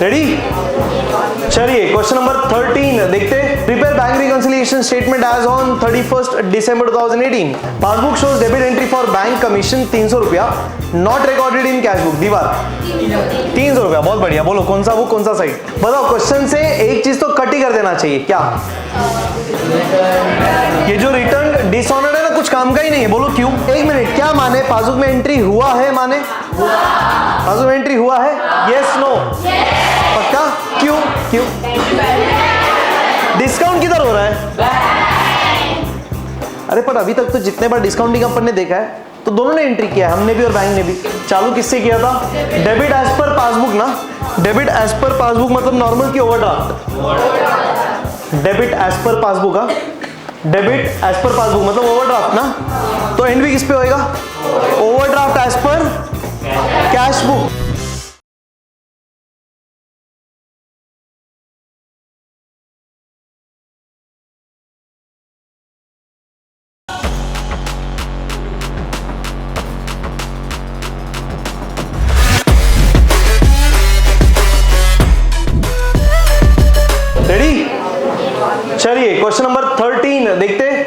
Ready? चलिए question number 13 देखते हैं। Prepare bank reconciliation statement as on 31st December 2018। Passbook shows debit entry for bank commission 300 रुपया, not recorded in cash book. दीवार 300 रुपया, बहुत बढ़िया। बोलो कौन सा बुक कौन सा साइड? बताओ, क्वेश्चन से एक चीज तो कट ही कर देना चाहिए। क्या ये जो रिटर्न डिसऑनर्ड है ना, कुछ काम का ही नहीं है। बोलो क्यों? एक मिनट, क्या माने? पासबुक में एंट्री हुआ है माने? पासबुक में एंट्री हुआ है? Yes no? पक्का? क्यों? क्यों? डिस्काउंट किधर हो रहा है? अरे पर अभी तक तो जितने बार डिस्काउंटिंग अपन ने देखा है तो दोनों ने एंट्री किया है, हमने भी और बैंक ने भी। चालू किससे किया था? डेबिट एज पर पासबुक ना। डेबिट एज पर पासबुक मतलब नॉर्मल की overdraft? Debit as per passbook का डेबिट एज पर पासबुक मतलब ओवरड्राफ्ट ना। तो एंड भी किस पे होएगा? Overdraft as per cash book. Ready? चलिए क्वेश्चन नंबर 13 देखते हैं।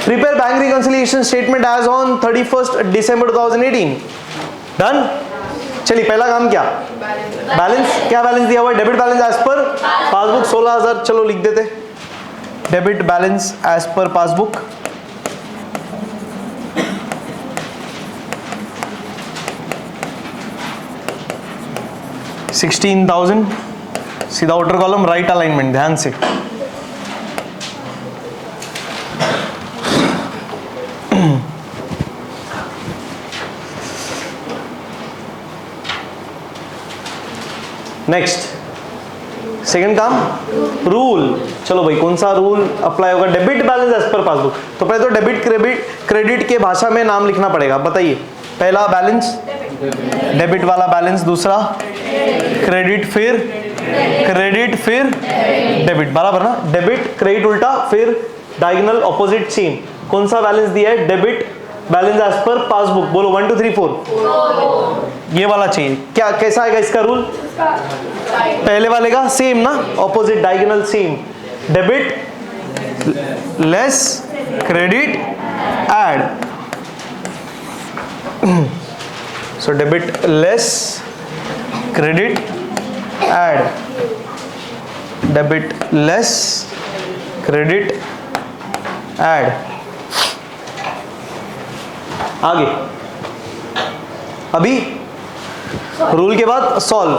Prepare bank reconciliation statement as on 31st December 2018। Done? चलिए पहला काम क्या? बैलेंस। क्या बैलेंस दिया हुआ है? Debit balance as per passbook 16,000। चलो लिख देते, debit balance as per passbook. $16,000। सीधा आउटर कॉलम, राइट अलाइनमेंट, ध्यान से। नेक्स्ट सेकंड काम, रूल। चलो भाई, कौन सा रूल अप्लाई होगा? Debit balance as per passbook. तो पहले तो डेबिट क्रेडिट के भाषा में नाम लिखना पड़ेगा। बताइए, पहला बैलेंस डेबिट वाला बैलेंस, दूसरा क्रेडिट, फिर क्रेडिट, फिर डेबिट, बराबर ना? डेबिट क्रेडिट उल्टा, फिर डायगोनल ऑपोजिट चेन। कौन सा बैलेंस दिया है? Debit balance as per passbook. बोलो 1 2 3 4। ये वाला चाहिए। क्या कैसा आएगा इसका रूल? पहले वाले का सेम ना, opposite diagonal same. Debit less credit add. So debit less credit add, debit less credit add. आगे अभी रूल के बाद सॉल्व।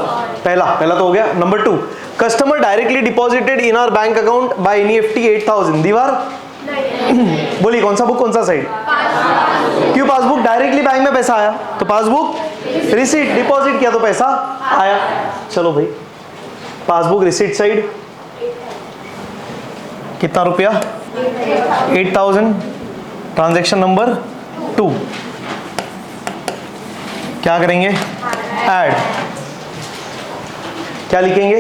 पहला तो हो गया। Number 2, customer directly deposited in our bank account by NEFT 8,000। दीवार बोली कौन सा बुक कौन सा साइड? क्यों? पासबुक डायरेक्टली बैंक में पैसा आया तो पासबुक रिसीट, डिपॉजिट किया तो पैसा आया। चलो भाई, पासबुक रिसीट साइड कितना रुपया? 8,000। ट्रांजैक्शन नंबर 2 क्या करेंगे? ऐड। क्या लिखेंगे?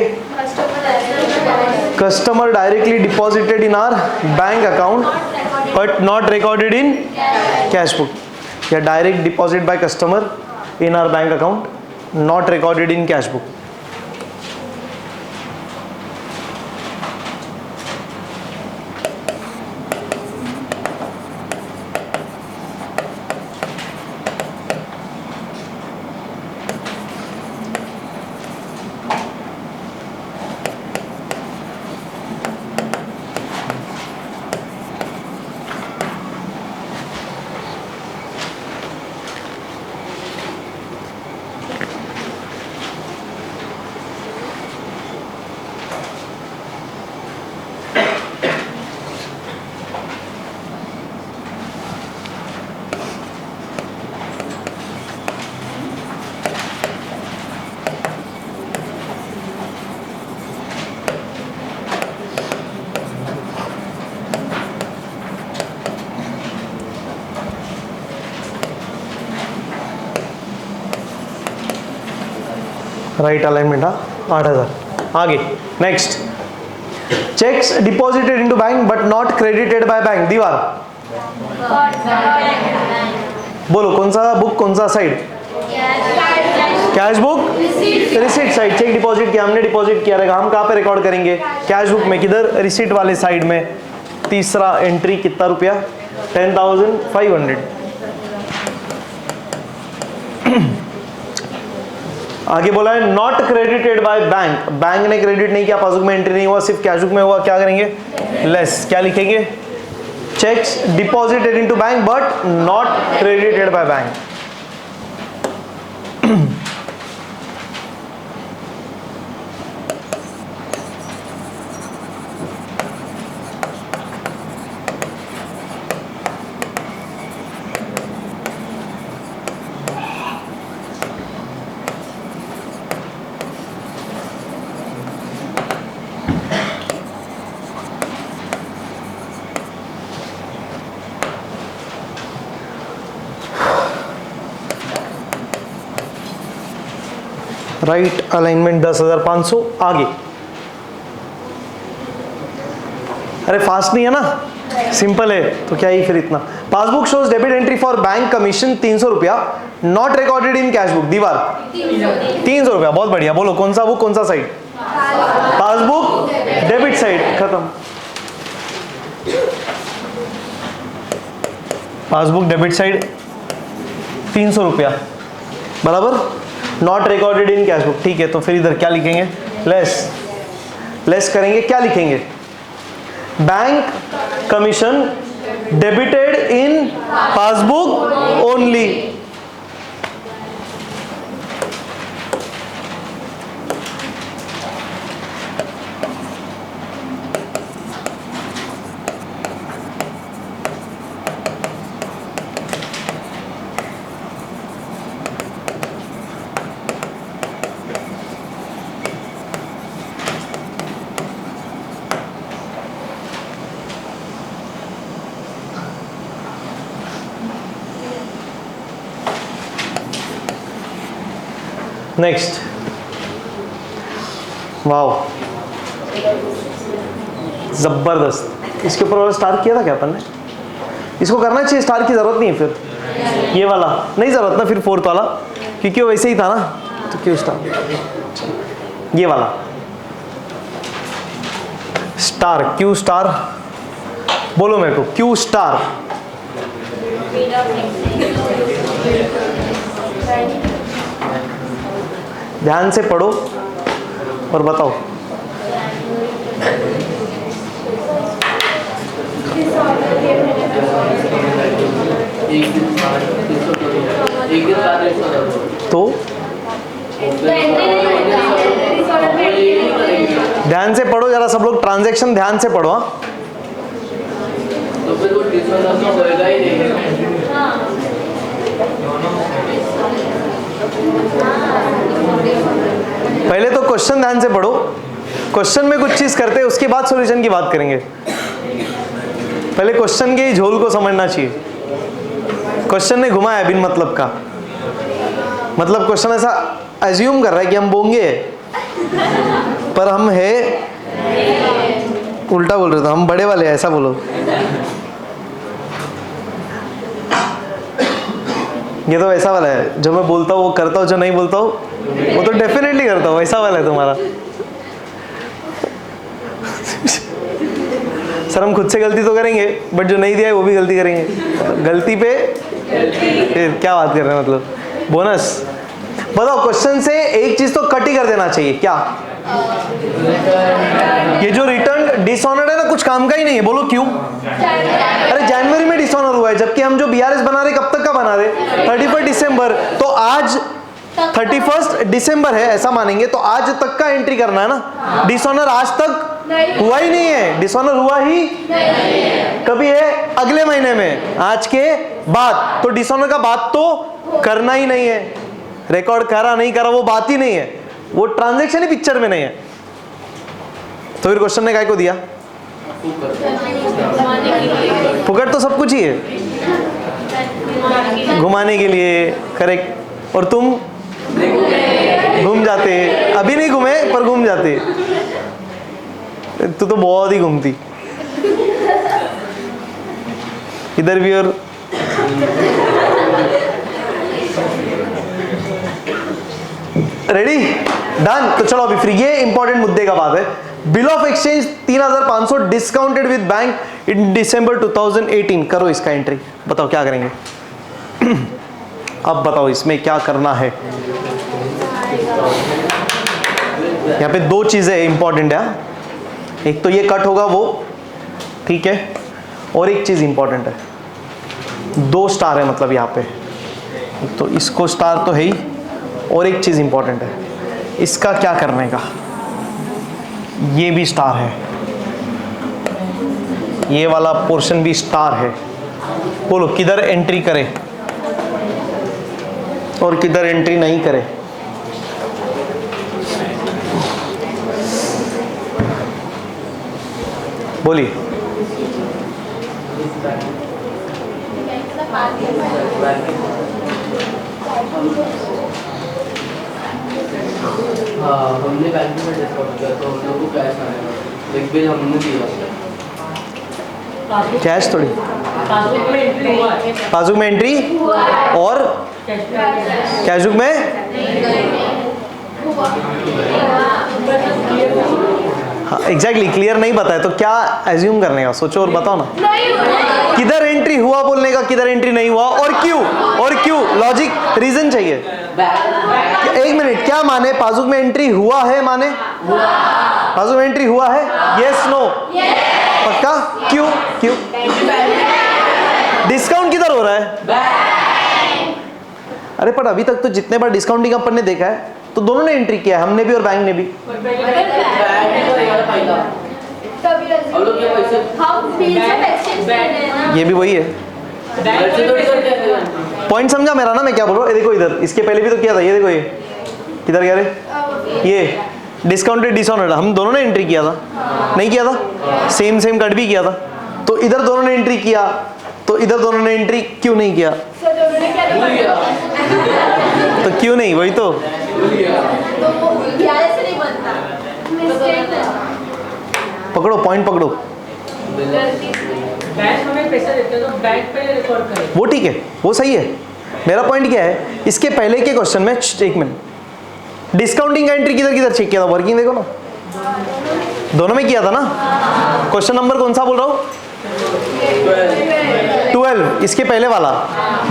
Customer directly deposited in our bank account but not recorded in cash book, या direct deposit by customer in our bank account not recorded in cash book. Right alignment. 8,000। आगे next, cheques deposited into bank but not credited by bank. दीवार बोलो कौन सा book कौन सा side? Cash book receipt side, cheque deposit किया हमने, deposit किया रहेगा, हम कहाँ पे रिकॉर्ड करेंगे? कैश बुक में। किधर? रिसीट वाले साइड में। तीसरा एंट्री कितना रुपया? 10,500। आगे बोला है not credited by bank, bank ने क्रेडिट नहीं किया, पासबुक में एंट्री नहीं हुआ, सिर्फ कैश बुक में हुआ, क्या करेंगे? लेस। क्या लिखेंगे? Checks deposited into bank but not credited by bank. Right alignment 10,500। आगे, अरे फास्ट नहीं है ना, सिंपल है तो क्या ही फिर इतना। Passbook shows debit entry for bank commission 300 रुपया, not recorded in cash book. दीवार 300 रुपया, बहुत बढ़िया। बोलो कौन सा बुक, कौन सा साइड? पासबुक डेबिट साइड, खत्म। पासबुक डेबिट साइड 300 रुपया बराबर, not recorded in cash book. ठीक है, तो फिर इधर क्या लिखेंगे? लेस। लेस करेंगे, क्या लिखेंगे? Bank commission debited in passbook only. Next, wow जबरदस्त। इसके ऊपर वाला स्टार किया था क्या अपन ने? इसको करना चाहिए, स्टार की जरूरत नहीं है फिर। ये वाला नहीं जरूरत ना फिर, फोर्थ वाला, क्योंकि वो वैसे ही था ना, तो क्यों स्टार? ये वाला स्टार, क्यू स्टार, बोलो मेरे को, क्यू स्टार। ध्यान से पढ़ो और बताओ। तो ध्यान से पढ़ो जरा सब लोग, ट्रांजैक्शन ध्यान से पढ़ो। तो फिर वो डिसऑनर होएगा ही नहीं। पहले तो क्वेश्चन ध्यान से पढ़ो, क्वेश्चन में कुछ चीज करते हैं उसके बाद सॉल्यूशन की बात करेंगे। पहले क्वेश्चन के झोल को समझना चाहिए। क्वेश्चन ने घुमाया बिन मतलब का, मतलब क्वेश्चन ऐसा अज्यूम कर रहा है कि हम बोंगे पर हम है, उल्टा बोल रहे थे, हम बड़े वाले, ऐसा बोलो। ये तो वैसा वाला है, जो मैं बोलता हूँ वो करता हूँ, जो नहीं बोलता हूँ वो तो डेफिनेटली करता हूँ, वैसा वाला है तुम्हारा। सर हम खुद से गलती तो करेंगे, बट जो नहीं दिया है वो भी गलती करेंगे। गलती पे फिर क्या बात कर रहे हैं, मतलब बोनस। बताओ, क्वेश्चन से एक चीज तो कट ही कर देना चाहिए, क्या? ये जो रिटर्न डिसऑनर्ड है ना, कुछ काम का ही नहीं है। बोलो क्यों? अरे जनवरी में डिसऑनर हुआ है, जबकि हम जो बीआरएस बना रहे कब तक का बना रहे? 31 दिसंबर। तो आज 31 दिसंबर है ऐसा मानेंगे, तो आज तक का एंट्री करना है ना। डिसऑनर आज तक हुआ ही नहीं है, डिसऑनर हुआ ही कभी है? अगले महीने में, आज के बाद। तो डिसऑनर का बात तो करना ही नहीं है, रिकॉर्ड करा नहीं करा वो बात ही नहीं है, वो ट्रांजैक्शन ही पिक्चर में नहीं है। तो फिर क्वेश्चन ने काय को दिया? फुकट तो सब कुछ ही है, घुमाने के लिए। करेक्ट। और तुम घूम जाते, अभी नहीं घूमे पर घूम जाते। तू तो बहुत ही घूमती इधर भी। और रेडी डन। तो चलो अभी फिर ये इंपॉर्टेंट मुद्दे का बात है। Bill of exchange 3500 discounted with bank in दिसंबर 2018। करो इसका एंट्री, बताओ क्या करेंगे। अब बताओ इसमें क्या करना है। यहाँ पे दो चीजें इंपॉर्टेंट है, एक तो ये कट होगा वो, ठीक है, और एक चीज इंपॉर्टेंट है, 2 स्टार है मतलब यहाँ पे, तो इसको स्टार तो है ही, और एक चीज इंपॉर्टेंट है, इसका क्या करने का, ये भी स्टार है, ये वाला पोर्शन भी स्टार है। बोलो किधर एंट्री करे और किधर एंट्री नहीं करे। बोलिए। हाँ, हमने बैंक में डिस्काउंट किया तो हम लोग को कैश आएगा, बिग बिल हमने दिया। कैश थोड़ी, पासबुक में एंट्री हुआ है। पासबुक में एंट्री और कैशबुक में हाँ एग्जैक्टली क्लियर नहीं बताया तो क्या एज्यूम करने का, सोचो और बताओ ना। किधर एंट्री हुआ बोलने का, किधर एंट्री नहीं हुआ और क्यों, और क्यों, लॉजिक रीजन चाहिए। एक मिनट, क्या माने पासबुक में एंट्री हुआ है, माने पासबुक में एंट्री हुआ है, यस नो, पक्का, क्यों क्यों, डिस्काउंट किधर हो रहा है। अरे पर अभी तक तो जितने बार डिस्काउंटिंग अपन ने देखा है तो दोनों ने एंट्री किया है, हमने भी और बैंक ने भी। ये भी वही है, पॉइंट समझा मेरा ना, मैं क्या बोल रहा हूँ। देखो इधर इसके पहले भी तो किया था, ये देखो ये किधर कह रहे, ये डिस्काउंटेड डिसऑनर्ड हम दोनों ने एंट्री किया था, नहीं किया था, सेम सेम कट भी किया था, तो इधर दोनों ने एंट्री किया, तो इधर दोनों ने एंट्री क्यों नहीं किया, तो क्यों नहीं, वही तो पकड़ो, पॉइंट पकड़ो। बैंक हमें पैसा देते हैं तो बैंक पे रिकॉर्ड करें, वो ठीक है, वो सही है। मेरा पॉइंट क्या है, इसके पहले के क्वेश्चन में, एक मिनट, डिस्काउंटिंग का एंट्री किधर किधर चेक किया था, वर्किंग देखो ना, दोनों में किया था ना। क्वेश्चन नंबर कौन सा बोल रहा हूँ, 12, इसके पहले वाला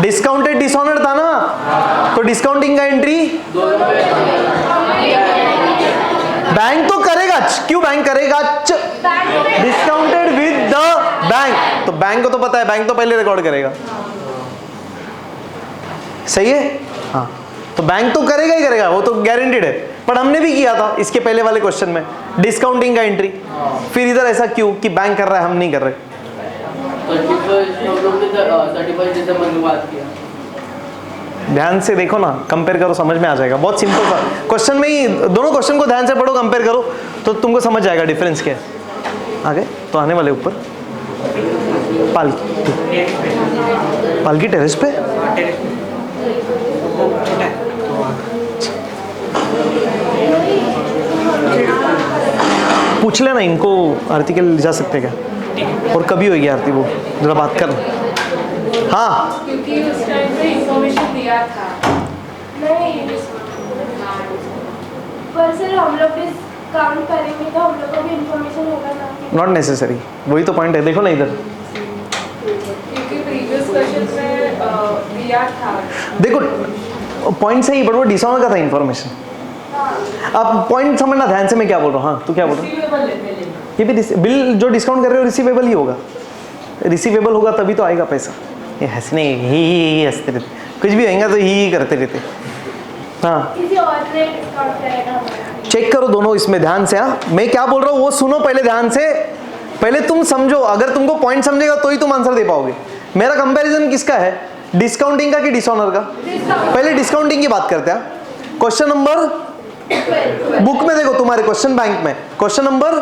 डिस्काउंटेड डिसऑनर्ड था ना, तो डिस्काउंटिंग का एंट्री बैंक तो करेगा, क्यों बैंक करेगा, डिस्काउंटेड विद द बैंक, तो बैंक को तो पता है, बैंक तो पहले रिकॉर्ड करेगा, सही है, हाँ, तो बैंक तो करेगा ही करेगा, वो तो गारंटीड है। पर हमने भी किया था इसके पहले वाले क्वेश्चन में डिस्काउंटिंग का एंट्री, फिर इधर ऐसा क्यों कि बैंक कर रहा है, हम नहीं कर रहे। 31 दिसंबर में बात किया, ध्यान से देखो ना, कंपेयर करो, समझ में आ जाएगा। बहुत सिंपल सा क्वेश्चन में ही, दोनों क्वेश्चन को ध्यान से पढ़ो, कंपेयर करो तो तुमको समझ जाएगा डिफरेंस क्या है। आगे तो आने वाले ऊपर पालकी, पालकी टेरेस पे, पूछ लेना इनको, आरती के लिए ले जा सकते क्या, और कभी होगी आरती, वो जरा बात कर। हाँ क्योंकि उस टाइम पे इंफॉर्मेशन दिया था नहीं, पर सर हम लोग डिस्काउंट करेंगे तो हम लोग को भी इंफॉर्मेशन होगा ना, नॉट नेसेसरी, वही तो पॉइंट है, देखो ना इधर, क्योंकि प्रीवियस क्वेश्चन में दिया था। देखो पॉइंट सही, पर वो डिसऑनर का था इंफॉर्मेशन। अब पॉइंट समझना ध्यान से, मैं क्या बोल रहा हूँ, हाँ तू क्या बोल रहा है, रिसीवेबल लेते हैं, ये भी बिल जो डिस्काउंट कर रहे हो रिसीवेबल ही होगा, रिसीवेबल होगा तभी तो आएगा पैसा। ये हंसने ही हंसते रहते, कुछ भी होएगा तो ही करते रहते। हाँ किसी और ने डिस्काउंट करेगा हमारा, चेक करो दोनों इसमें ध्यान से। हाँ मैं क्या बोल रहा हूँ वो सुनो पहले ध्यान से, पहले तुम समझो, अगर तुमको पॉइंट समझेगा तो ही तुम आंसर दे पाओगे। मेरा कंपैरिजन किसका है, डिस्काउंटिंग का कि डिसऑनर का। पहले डिस्काउंटिंग की बात करते हैं। क्वेश्चन नंबर बुक में देखो तुम्हारे क्वेश्चन बैंक में, क्वेश्चन नंबर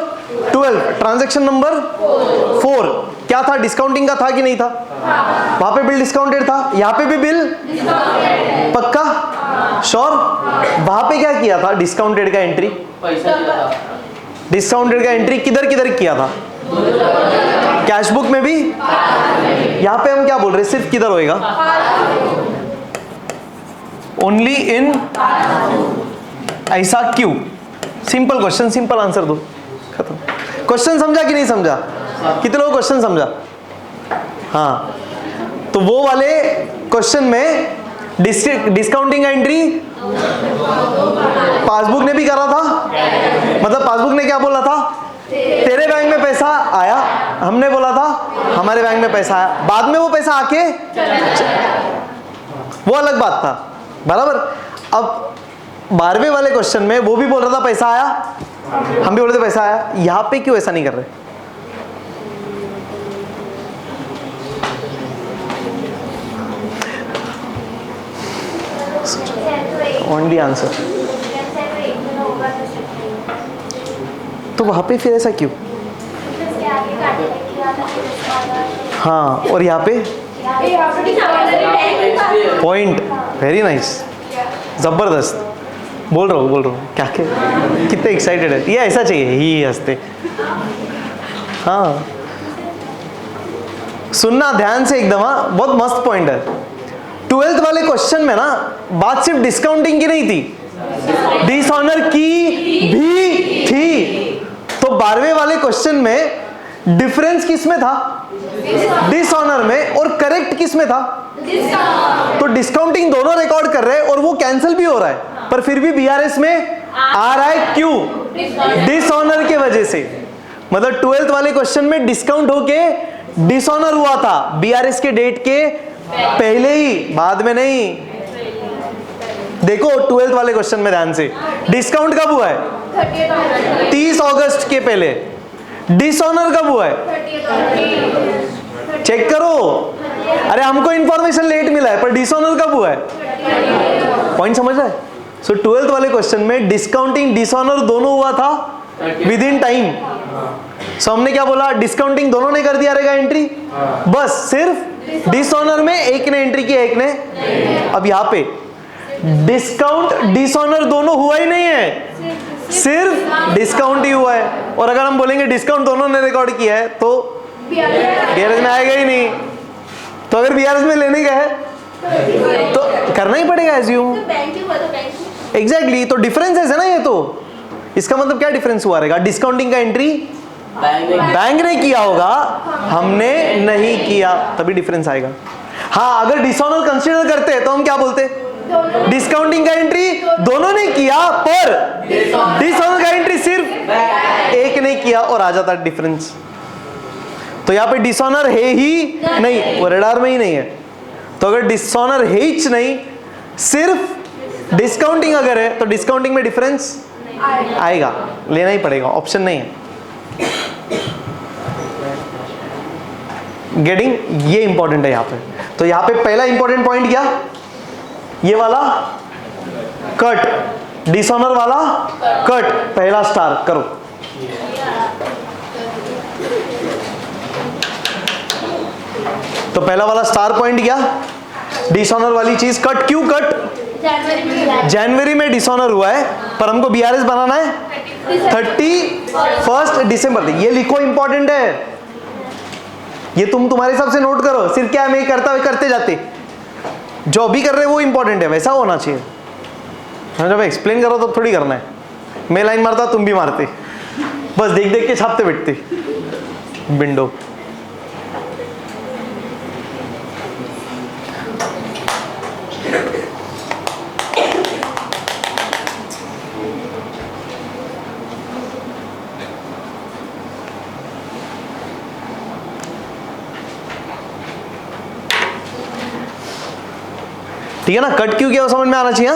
12 ट्रांजैक्शन नंबर 4 क्या था, डिस्काउंटिंग का था कि नहीं था, वहां पे बिल डिस्काउंटेड था, यहाँ पे भी बिल पक्का श्योर। वहां पे क्या किया था, डिस्काउंटेड का एंट्री, पैसा दिया था, डिस्काउंटेड का एंट्री किधर किधर किया था, कैश बुक में भी, यहाँ पे हम क्या बोल रहे हैं, सिर्फ किधर होएगा, ओनली इन ऐसा क्यों? सिंपल क्वेश्चन, सिंपल आंसर दो, खत्म। क्वेश्चन समझा कि नहीं समझा? कितने लोग क्वेश्चन समझा? हाँ, तो वो वाले क्वेश्चन में डिस्काउंटिंग एंट्री पासबुक ने भी करा था। मतलब पासबुक ने क्या बोला था? तेरे बैंक में पैसा आया, हमने बोला था हमारे बैंक में पैसा आया, बाद में वो पैसा आके वो अलग बात था, बराबर। अब 12वें वाले क्वेश्चन में वो भी बोल रहा था पैसा आया, हम भी बोल रहे थे पैसा आया। यहां पे क्यों ऐसा नहीं कर रहे? Only answer. तो वहां पे फिर ऐसा क्यों? हाँ, और यहाँ पे पॉइंट, वेरी नाइस, जबरदस्त। बोल रहा हूँ क्या कितने एक्साइटेड है, ये ऐसा चाहिए ही हंसते। हाँ, सुनना ध्यान से एकदम। हाँ, बहुत मस्त पॉइंट है। 12th वाले क्वेश्चन में ना बात सिर्फ डिस्काउंटिंग की नहीं थी, डिसऑनर की भी थी। तो 12वें वाले क्वेश्चन में डिफरेंस किस में था? डिसऑनर में। और करेक्ट किस में था? तो डिस्काउंटिंग दोनों रिकॉर्ड कर रहे हैं और वो कैंसिल भी हो रहा है, पर फिर भी बीआरएस में आ रहा है। क्यों? डिसऑनर के वजह से। मतलब 12th वाले क्वेश्चन में डिस्काउंट होके डिसऑनर हुआ था बीआरएस के डेट के पहले ही, बाद में नहीं। देखो 12th वाले क्वेश्चन में ध्यान से, डिस्काउंट कब हुआ है? 30 अगस्त के पहले। डिसऑनर कब हुआ है? चेक करो। अरे हमको इंफॉर्मेशन लेट मिला है, पर डिसऑनर कब हुआ है? पॉइंट समझ रहा है? सो 12th वाले क्वेश्चन में डिस्काउंटिंग डिसऑनर दोनों हुआ था विद इन टाइम। सो हमने क्या बोला? डिस्काउंटिंग दोनों ने कर दिया रहेगा एंट्री, बस सिर्फ डिसऑनर में एक ने एंट्री किया, एक ने। अब यहां पे डिस्काउंट डिसऑनर दोनों हुआ ही नहीं है, सिर्फ डिस्काउंट ही हुआ है। और अगर हम बोलेंगे डिस्काउंट दोनों ने रिकॉर्ड किया है तो बीआरएस में आएगा ही नहीं। तो अगर बीआरएस में लेने का है तो करना ही पड़ेगा एज्यूम। एग्जैक्टली, तो डिफरेंस है ना ये। तो इसका मतलब क्या डिफरेंस हुआ रहेगा? डिस्काउंटिंग का एंट्री बैंक ने किया होगा, हमने नहीं किया, तभी डिफरेंस आएगा। हाँ, अगर डिसऑनर कंसीडर करते हैं तो हम क्या बोलते? डिस्काउंटिंग का एंट्री दोनों ने किया, पर डिसऑनर का एंट्री सिर्फ एक ने किया और आ जाता डिफरेंस। तो यहाँ पे डिसऑनर है ही नहीं, वो रडार में ही नहीं है। तो अगर डिसऑनर है ही नहीं, सिर्फ डिस्काउंटिंग अगर है, तो डिस्काउंटिंग में डिफरेंस आएगा, लेना ही पड़ेगा, ऑप्शन नहीं है। गेटिंग? ये इंपॉर्टेंट है यहाँ पे। तो यहाँ पे पहला इंपॉर्टेंट पॉइंट क्या? ये वाला कट, डिसऑनर वाला कट, पहला स्टार करो। तो पहला वाला स्टार पॉइंट क्या? डिसऑनर वाली चीज कट। क्यों कट? जनवरी में डिसऑनर हुआ है, पर हमको बीआरएस बनाना है 31 दिसंबर। ये लिखो, इंपॉर्टेंट है ये। तुम्हारे हिसाब से नोट करो, सिर्फ क्या मैं करते जाते, जो अभी कर रहे हैं वो इंपॉर्टेंट है, वैसा होना चाहिए। जब एक्सप्लेन करो तो थोड़ी करना है। मैं लाइन मारता, तुम भी मारते, बस देख देख के छापते बैठते विंडो। ठीक है ना? कट क्यों किया वो समझ में आना चाहिए।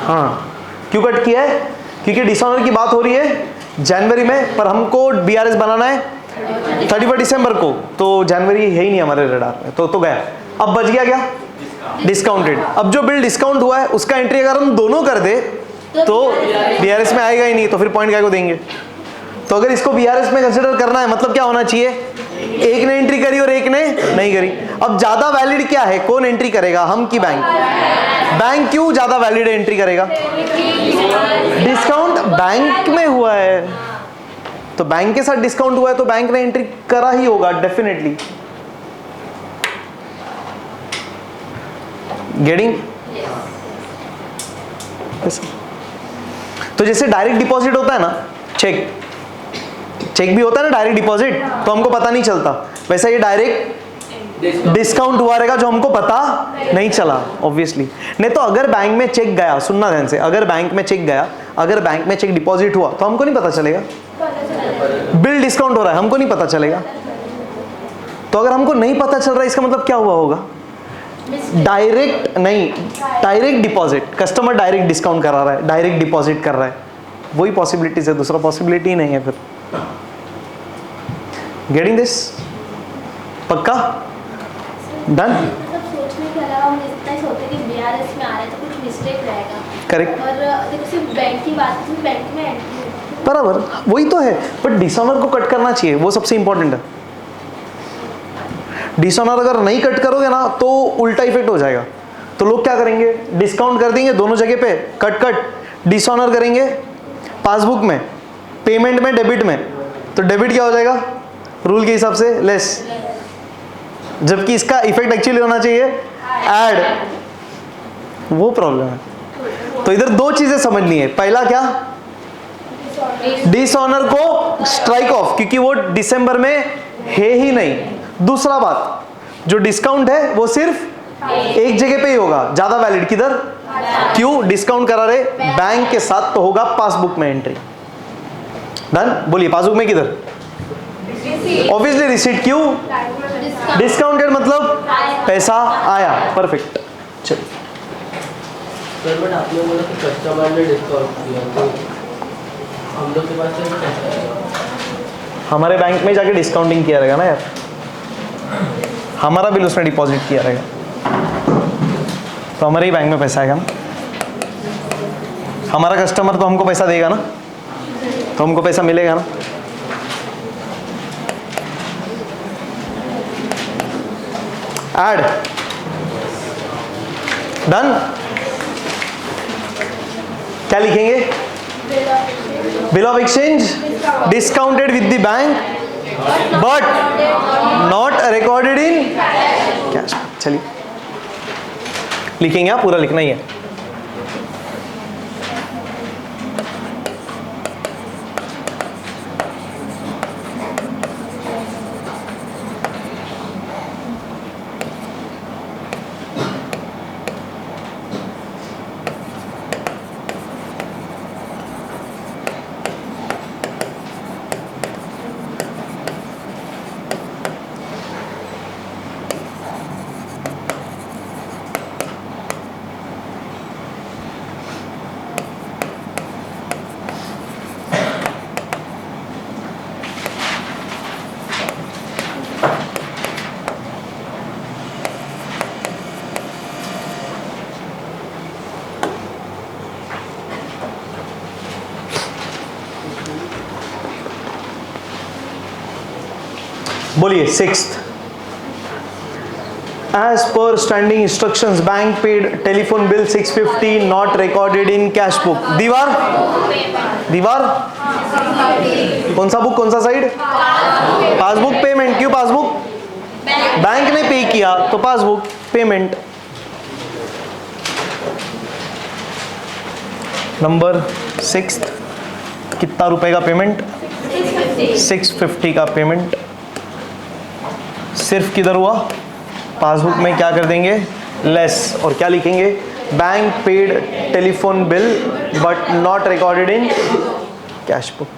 हाँ, क्यों कट किया है? क्योंकि डिसऑनर की बात हो रही है जनवरी में, पर हमको बीआरएस बनाना है 31 दिसंबर को। तो जनवरी है ही नहीं हमारे रडार में, तो गया। अब बच गया क्या? डिस्काउंटेड। अब जो बिल डिस्काउंट हुआ है उसका एंट्री अगर हम दोनों कर दे तो बीआरएस में आएगा ही नहीं, तो फिर पॉइंट क्या को देंगे? तो अगर इसको बीआरएस में कंसिडर करना है, मतलब क्या होना चाहिए? एक ने एंट्री करी और एक ने नहीं करी। अब ज्यादा वैलिड क्या है? कौन एंट्री करेगा, हम की बैंक? बैंक क्यों ज्यादा वैलिड एंट्री करेगा? डिस्काउंट बैंक में हुआ है, तो बैंक के साथ डिस्काउंट हुआ है, तो बैंक ने एंट्री करा ही होगा डेफिनेटली। गेटिंग? तो तो जैसे डायरेक्ट डिपॉजिट होता है ना, चेक भी होता है ना डायरेक्ट डिपॉजिट, तो हमको पता नहीं चलता, वैसा ये डायरेक्ट डिस्काउंट हुआ रहेगा जो हमको पता नहीं चला ऑब्वियसली। नहीं तो अगर बैंक में चेक गया, सुनना ध्यान से, अगर बैंक में चेक गया, अगर बैंक में चेक डिपॉजिट हुआ तो हमको नहीं पता चलेगा, बिल डिस्काउंट हो रहा है हमको नहीं पता चलेगा। तो अगर हमको नहीं पता चल रहा है इसका मतलब क्या हुआ होगा, डायरेक्ट नहीं, direct deposit, customer direct discount करा रहा है, डायरेक्ट डिपॉजिट कर रहा है, वही पॉसिबिलिटीज है, दूसरा पॉसिबिलिटी ही नहीं है फिर। Getting this? पक्का? डन? मतलब सोचने के अलावा हम इतना ही सोचते कि बीआरएस में आ रहे तो कुछ मिस्टेक रहेगा। करेक्ट। और देखो सिर्फ बैंक की बात है, बैंक में एंट्री बराबर, वही तो है, बट डिसऑनर को कट करना चाहिए, वो सबसे इंपॉर्टेंट है। डिसऑनर अगर नहीं कट करोगे ना तो उल्टा इफेक्ट हो जाएगा। तो लोग क्या करेंगे, डिस्काउंट कर देंगे दोनों जगह पे, कट डिसऑनर करेंगे पासबुक में, पेमेंट में, डेबिट में, तो डेबिट क्या हो जाएगा रूल के हिसाब से लेस, जबकि इसका इफेक्ट एक्चुअली होना चाहिए ऐड, वो प्रॉब्लम है। तो इधर दो चीजें समझनी है, पहला क्या, डिसऑनर को स्ट्राइक ऑफ, क्योंकि वो दिसंबर में है ही नहीं। दूसरा बात, जो डिस्काउंट है वो सिर्फ एक जगह पे ही होगा, ज्यादा वैलिड किधर, क्यों, डिस्काउंट करा रहे बैंक के साथ, तो होगा पासबुक में एंट्री। डन? बोलिए पासबुक में किधर, ऑब्वियसली रिसीट, क्यों, डिस्काउंटेड मतलब पैसा आया, परफेक्ट। चलिए सर बट आपने बोला कि कस्टमर ने डिस्काउंट किया, तो हम लोग के पास कैसे पैसा आएगा? हमारे बैंक में जाके डिस्काउंटिंग किया रहेगा ना यार, हमारा बिल उसने डिपॉजिट किया रहेगा, तो हमारे ही बैंक में पैसा आएगा ना, हमारा कस्टमर तो हमको पैसा देगा ना, तो हमको पैसा मिलेगा ना। Add done? क्या लिखेंगे, bill of exchange discounted with the bank but not recorded in cash. चलिए लिखेंगे, आप पूरा लिखना ही है। बोलिए sixth, as per standing instructions bank paid telephone bill 650 not recorded in cash book. दीवार दीवार कौन सा बुक, कौन सा साइड, पासबुक पेमेंट, क्यों पासबुक, बैंक ने पे किया तो पासबुक पेमेंट। नंबर सिक्स्थ, कितना रुपए का पेमेंट, 650 का पेमेंट, सिर्फ किधर हुआ, पासबुक में क्या कर देंगे, लेस, और क्या लिखेंगे, bank paid telephone bill but not recorded in cash book.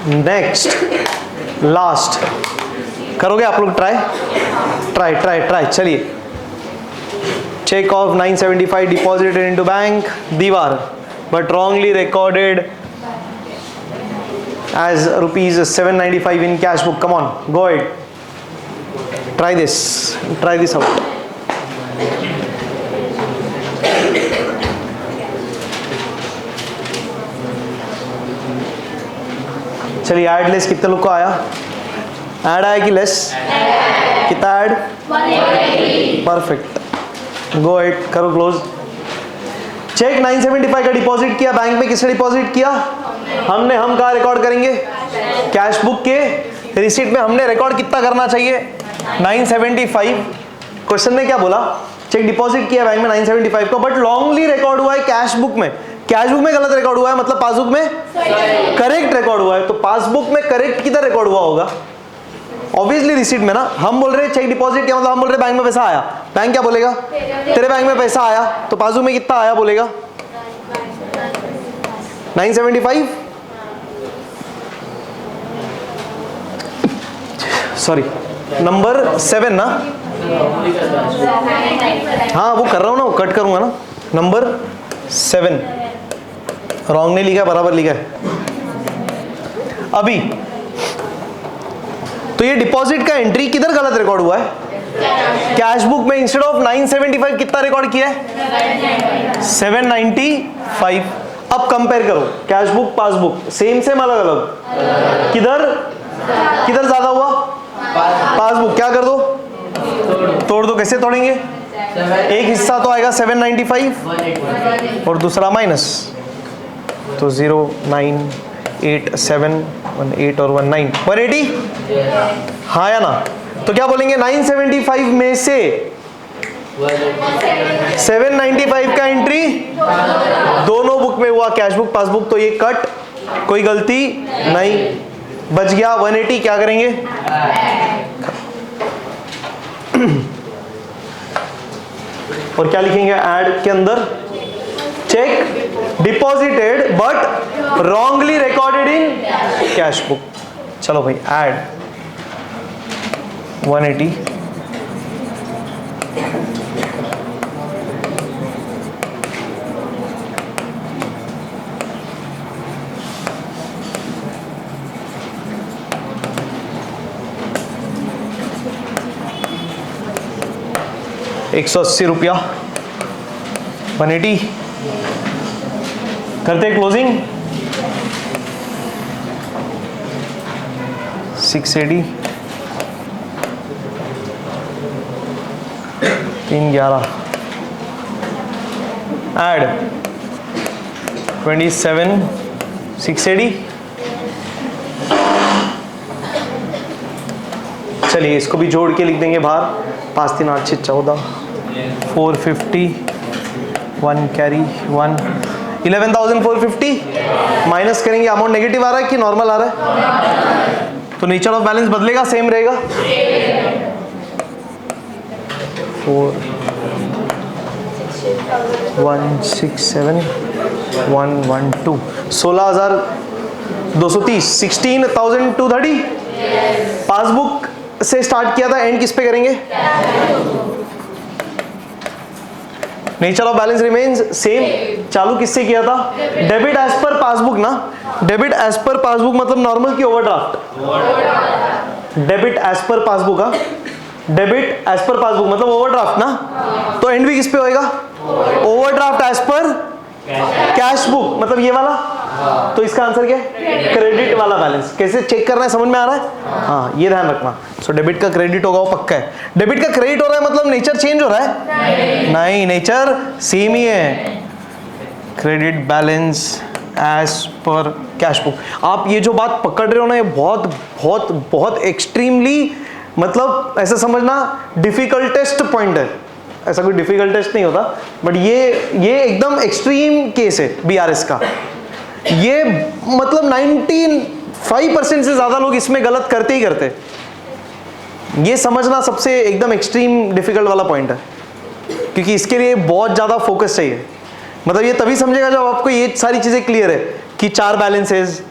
Next last करोगे आप लोग, ट्राई चलिए। Cheque of 975 deposited into bank, दीवार, but wrongly recorded as rupees 795 in cash book. Come on, go ahead. Try this out. चलिए add less कितने लोग को आया? ऐड आया कि लेस? कितना ऐड? परफेक्ट, गो एट, करो क्लोज। चेक 975 का डिपॉजिट किया बैंक में, किसने डिपॉजिट किया? हमने। हम कहाँ रिकॉर्ड करेंगे? कैश बुक के रिसीट में। हमने रिकॉर्ड कितना करना चाहिए? 975। क्वेश्चन ने क्या बोला? चेक डिपॉजिट किया बैंक में 975 का, बट लॉन्गली रिकॉर्ड हुआ है कैश बुक में। कैश बुक में गलत रिकॉर्ड हुआ है, मतलब पासबुक में करेक्ट रिकॉर्ड हुआ है। तो पासबुक में करेक्ट किधर रिकॉर्ड हुआ होगा? ऑब्वियसली रिसीट में ना। हम बोल रहे हैं चेक डिपॉजिट किया, मतलब हम बोल रहे बैंक में पैसा आया। बैंक क्या बोलेगा? तेरे बैंक में पैसा आया, तो पासबुक में कितना आया बोलेगा? 975। सॉरी, नंबर 7 ना। हाँ वो कर रहा हूँ ना, वो कट करूंगा ना। नंबर 7 रॉन्ग नहीं लिखा, बराबर लिखा है। अभी तो ये डिपॉजिट का एंट्री किधर गलत रिकॉर्ड हुआ है? कैश बुक में इंस्टेड ऑफ 975 कितना रिकॉर्ड किया है? 795। अब कंपेयर करो cash book passbook, same same अलग अलग। किधर किधर ज्यादा हुआ? पासबुक। क्या कर दो? तोड़ दो। कैसे तोड़ेंगे? एक हिस्सा तो आएगा 795 और दूसरा माइनस, तो 0 9 8 7 1 8 और 1 9 180। हाँ या ना? तो क्या बोलेंगे? 975 में से 795 का एंट्री दोनों बुक में हुआ, कैश बुक पासबुक, तो ये कट, कोई गलती नहीं, बच गया 180। क्या करेंगे? और क्या लिखेंगे ऐड के अंदर? Check deposited but wrongly recorded in cash book. चलो भाई ऐड 180। ₹180 180 करते क्लोजिंग। 680 311 ऐड 27 680। चलिए इसको भी जोड़ के लिख देंगे बाहर। 5 3 8 6 14 450 1 कैरी 1 11,450 माइनस करेंगे। अमाउंट नेगेटिव आ रहा है कि नॉर्मल आ रहा है? तो नेचर ऑफ बैलेंस बदलेगा? सेम रहेगा। 4 1 6 7 1 1 2 16,230 16,230। पासबुक से स्टार्ट किया था, एंड किस पे करेंगे? Nature of balance remains same. चालू किससे किया था? डेबिट एज पर पासबुक ना। डेबिट एज पर पासबुक मतलब नॉर्मल की overdraft? Debit as per passbook. Debit as per passbook मतलब ओवरड्राफ्ट ना। तो एंड भी किस पे होएगा? Overdraft as per cash book मतलब ये वाला। तो इसका आंसर क्या है? क्रेडिट वाला बैलेंस। कैसे चेक करना है, समझ में आ रहा है? हाँ ये ध्यान रखना। सो डेबिट का क्रेडिट होगा वो पक्का है। डेबिट का क्रेडिट हो रहा है मतलब नेचर चेंज हो रहा है? नहीं, नेचर सेम ही है। Credit balance as per cash book. आप ये जो बात पकड़ रहे हो ना, ये बहुत बहुत बहुत एक्सट्रीमली, मतलब ऐसा समझना डिफिकल्टेस्ट पॉइंट है। ऐसा कोई डिफिकल्ट टेस्ट नहीं होता, बट ये एकदम एक्सट्रीम केस है बीआरएस का। ये मतलब 95% से ज्यादा लोग इसमें गलत करते ही करते। ये समझना सबसे एकदम एक्सट्रीम डिफिकल्ट वाला पॉइंट है, क्योंकि इसके लिए बहुत ज्यादा फोकस चाहिए। मतलब ये तभी समझेगा जब आपको ये सारी चीजें क्लियर है कि 4 बैलेंसेस,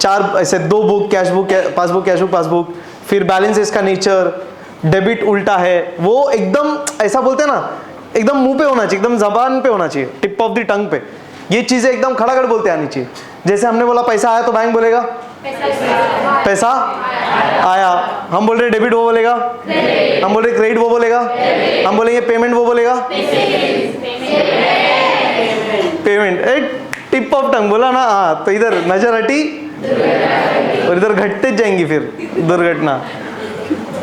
4 ऐसे 2 book, cash book passbook, cash book passbook, फिर बैलेंसेस का नेचर, डेबिट उल्टा है, वो एकदम ऐसा बोलते हैं ना, एकदम मुंह पे होना चाहिए, एकदम जबान पे होना चाहिए, टिप ऑफ द टंग पे। ये चीजें एकदम खड़ाखड़ बोलते आनी चाहिए। जैसे हमने बोला पैसा आया तो बैंक बोलेगा पैसा आया, हम बोल रहे डेबिट वो बोलेगा, हम बोल रहे क्रेडिट वो बोलेगा, हम बोलेंगे पेमेंट वो बोलेगा, पेमेंट। एक टिप ऑफ टंग बोला ना, हाँ, तो इधर नजर हटी और इधर घटते जाएंगी फिर दुर्घटना,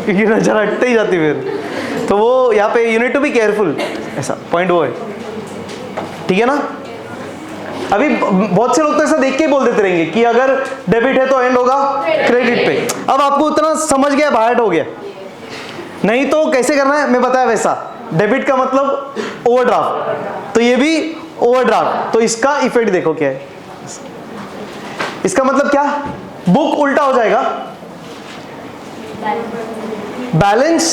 क्योंकि नजर हटते ही जाती फिर। तो वो यहाँ पे you need to be careful, ऐसा पॉइंट वो है, ठीक है ना। अभी बहुत से लोग तो ऐसा देख के ही बोल देते रहेंगे कि अगर डेबिट है तो एंड होगा क्रेडिट पे। अब आपको उतना समझ गया, बाहर हो गया, नहीं तो कैसे करना है मैं बताया वैसा। डेबिट का मतलब ओवरड्राफ्ट, तो ये भी ओवरड्राफ्ट, तो इसका इफेक्ट देखो क्या है। इसका मतलब क्या, बुक उल्टा हो जाएगा, बैलेंस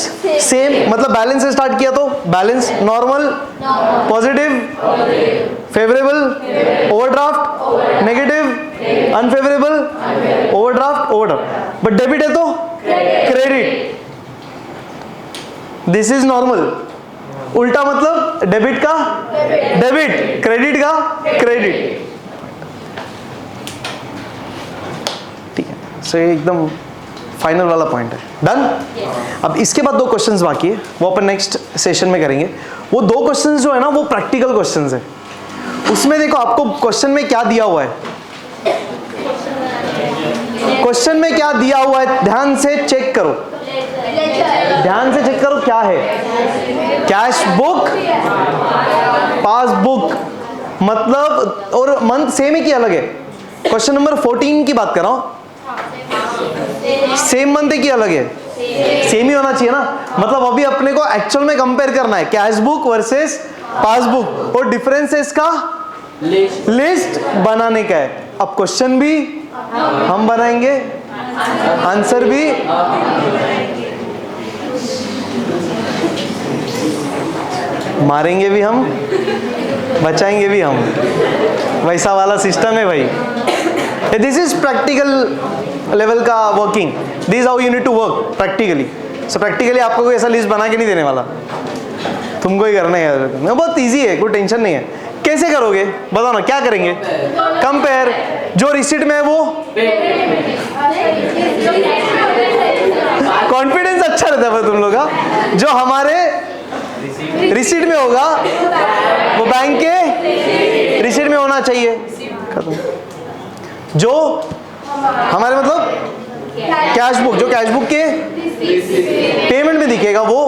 सेम, मतलब बैलेंस से स्टार्ट किया तो balance normal, positive, favourable, overdraft, negative, unfavourable, overdraft. But debit है तो क्रेडिट, दिस इज नॉर्मल। उल्टा मतलब डेबिट का डेबिट, क्रेडिट का क्रेडिट, ठीक है। सो ये एकदम फाइनल वाला पॉइंट है, डन। अब इसके बाद 2 क्वेश्चंस बाकी है, वो अपन नेक्स्ट सेशन में करेंगे। वो 2 क्वेश्चंस जो है ना वो प्रैक्टिकल क्वेश्चंस है। उसमें देखो आपको क्वेश्चन में क्या दिया हुआ है, क्वेश्चन में क्या दिया हुआ है ध्यान से चेक करो, ध्यान से चेक करो क्या है। कैश बुक, पासबुक, मतलब और मंथ सेम है कि अलग है। क्वेश्चन नंबर 14 की बात कर रहा हूं, सेम मंथ है कि अलग है, सेम ही होना चाहिए ना। मतलब अभी अपने को एक्चुअल में कंपेयर करना है कैश बुक वर्सेस पासबुक, और डिफरेंस है इसका लिस्ट बनाने का है। अब क्वेश्चन भी हम बनाएंगे, आंसर भी मारेंगे भी हम, बचाएंगे भी हम, वैसा वाला सिस्टम है भाई। दिस इज प्रैक्टिकल लेवल का working, this how you need to work practically. So practically आपको कोई ऐसा लिस्ट बना के नहीं देने वाला, तुमको ही करना है। बहुत इजी है, कोई टेंशन नहीं है। कैसे करोगे बताओ ना, क्या करेंगे, कंपेयर, जो रिसीट में है वो कॉन्फिडेंस अच्छा रहता है तुम लोग का, जो हमारे रिसीट में होगा वो बैंक के रिसीट में होना चाहिए, खत्म। जो हमारे मतलब कैश बुक, जो कैश बुक के पेमेंट में दिखेगा वो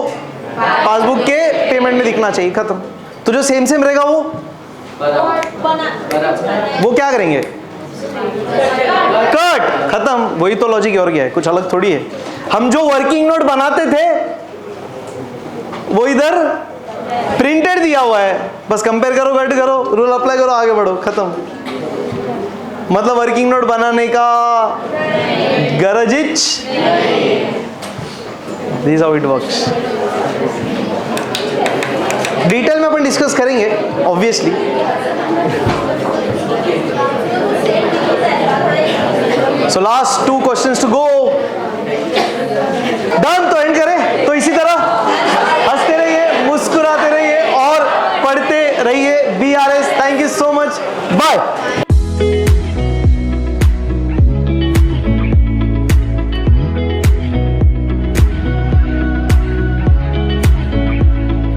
पासबुक के पेमेंट में दिखना चाहिए, खत्म। तो जो सेम सेम रहेगा वो क्या करेंगे, कट, खत्म। वही तो लॉजिक है, और क्या है, कुछ अलग थोड़ी है। हम जो वर्किंग नोट बनाते थे वो इधर प्रिंटेड दिया हुआ है, बस कंपेयर करो, कट करो, रूल अप्लाई करो, आगे बढ़ो, खत्म। मतलब वर्किंग नोट बनाने का गरजिच, this how it works. Detail में अपन डिस्कस करेंगे obviously. So last 2 questions to go, done. तो एंड करें तो इसी तरह हंसते रहिए, मुस्कुराते रहिए और पढ़ते रहिए BRS। Thank you so much, bye.